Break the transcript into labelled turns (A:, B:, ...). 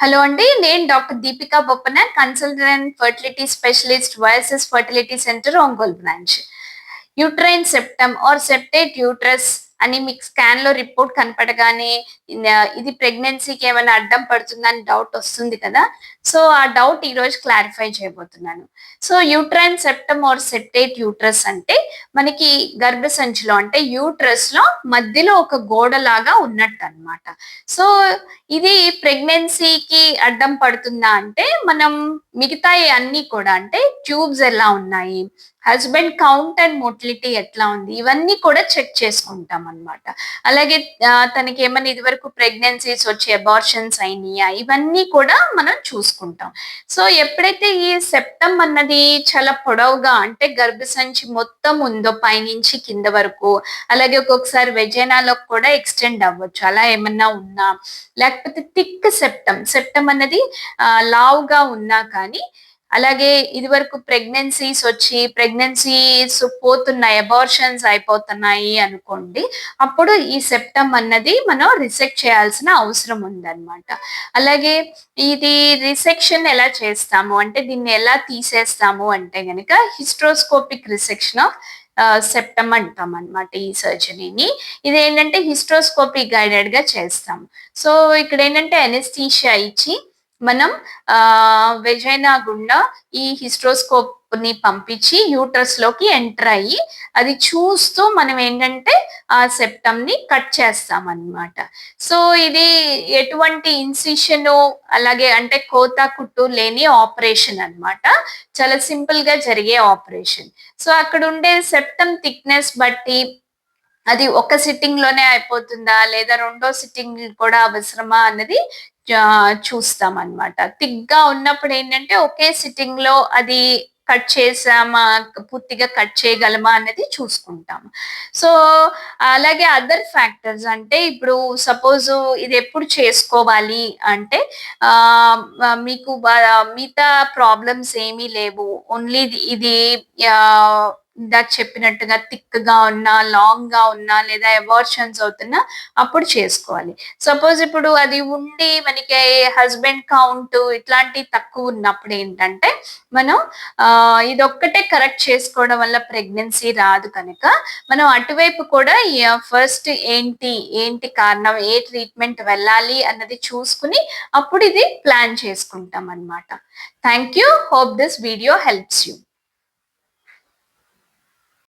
A: Hello అండి. నేను doctor Deepika Boppana, consultant fertility specialist, Oasis fertility centre, Ongole branch. Uterine septum or septate uterus అని మీకు స్కాన్‌లో report కనపడగానే ఇది ప్రెగ్నెన్సీకి ఏమైనా అడ్డం పడుతుందని డౌట్ వస్తుంది కదా! సో, ఆ డౌట్ ఈరోజు క్లారిఫై చేయబోతున్నాను. So, uterine septum or septate uterus అంటే మనకి గర్భసంచిలో అంటే యూట్రస్‌లో మధ్యలో ఒక గోడలాగా ఉన్నట్టనమాట. సో, ఇది ప్రెగ్నెన్సీకి అడ్డం పడుతుందా అంటే, మనం మిగతాయి అన్నీ కూడా అంటే ట్యూబ్స్ ఎలా ఉన్నాయి, హస్బెండ్ కౌంట్ అండ్ మోటిలిటీ ఎట్లా ఉంది, ఇవన్నీ కూడా చెక్ చేసుకుంటామనమాట. అలాగే తనకేమన్నా ఇదివరకు ప్రెగ్నెన్సీస్ వచ్చి అబార్షన్స్ అయినియా, ఇవన్నీ కూడా మనం చూసుకుంటాం. సో, ఎప్పుడైతే ఈ సెప్టమ్ అన్నది చాలా పొడవుగా అంటే గర్భసంచి మొత్తం ఉందో పైనుంచి కింద వరకు, అలాగే ఒక్కొక్కసారి వెజైనాలోకి కూడా ఎక్స్‌టెండ్ అవ్వచ్చు. అలా ఏమన్నా ఉన్నా, లేకపోతే థిక్ సెప్టమ్, సెప్టమ్ అన్నది లావుగా ఉన్నా కానీ, అలాగే ఇదివరకు ప్రెగ్నెన్సీస్ వచ్చి ప్రెగ్నెన్సీస్ పోతున్నాయి, అబార్షన్స్ అయిపోతున్నాయి అనుకోండి. అప్పుడు ఈ సెప్టమ్ అన్నది మనం రిసెక్ట్ చేయాల్సిన అవసరం ఉందన్నమాట. అలాగే ఇది రిసెక్షన్ ఎలా చేస్తాము అంటే దీన్ని ఎలా తీసేస్తాము అంటే గనక హిస్ట్రోస్కోపిక్ రిసెక్షన్ ఆఫ్ సెప్టమ్ అంటామనమాట ఈ సర్జరీని. ఇదేంటంటే హిస్ట్రోస్కోపీ గైడెడ్‌గా చేస్తాం. సో, ఇక్కడేంటంటే అనెస్థీషియా ఇచ్చి మనం వెజైనా గుండా ఈ హిస్ట్రోస్కోప్‌ని పంపించి యూట్రస్‌లోకి ఎంటర్ అయ్యి, అది చూస్తూ మనం ఏంటంటే ఆ సెప్టమ్‌ని కట్ చేస్తామనమాట. సో, ఇది ఎటువంటి ఇన్సిషను అలాగే అంటే కోత, కుట్టు లేని ఆపరేషన్ అన్నమాట. చాలా సింపుల్‌గా జరిగే ఆపరేషన్. సో, అక్కడుండే సెప్టమ్ థిక్‌నెస్ బట్టి అది ఒక సిట్టింగ్‌లోనే అయిపోతుందా? లేదా రెండో సిట్టింగ్ కూడా అవసరమా అన్నది చూస్తామనమాట. థిక్‌గా ఉన్నప్పుడేంటంటే, ఒకే సిట్టింగ్‌లో అది కట్ చేసామా, పూర్తిగా కట్ చేయగలమా అన్నది చూసుకుంటాము. సో, అలాగే అదర్ ఫ్యాక్టర్స్ అంటే ఇప్పుడు సపోజు ఇదెప్పుడు చేసుకోవాలి అంటే, మీకు మిగతా ప్రాబ్లమ్స్ ఏమీ లేవు. ఓన్లీ ఇది ఇందాక చెప్పినట్టుగా థిక్‌గా ఉన్నా, లాంగ్‌గా ఉన్నా లేదా అబార్షన్స్ అవుతున్నా అప్పుడు చేసుకోవాలి. సపోజ్ ఇప్పుడు అది ఉండి మనకి హస్బెండ్ కౌంట్ ఇట్లాంటివి తక్కువున్నప్పుడేంటంటే, మనం ఇదొక్కటే కరెక్ట్ చేసుకోవడం వల్ల ప్రెగ్నెన్సీ రాదు కనుక, మనం అటువైపు కూడా ఫస్ట్ ఏంటి కారణం, ఏ ట్రీట్మెంట్ వెళ్ళాలి అన్నది చూసుకొని, అప్పుడు ఇది ప్లాన్ చేసుకుంటామనమాట. Thank you. Hope this video helps you.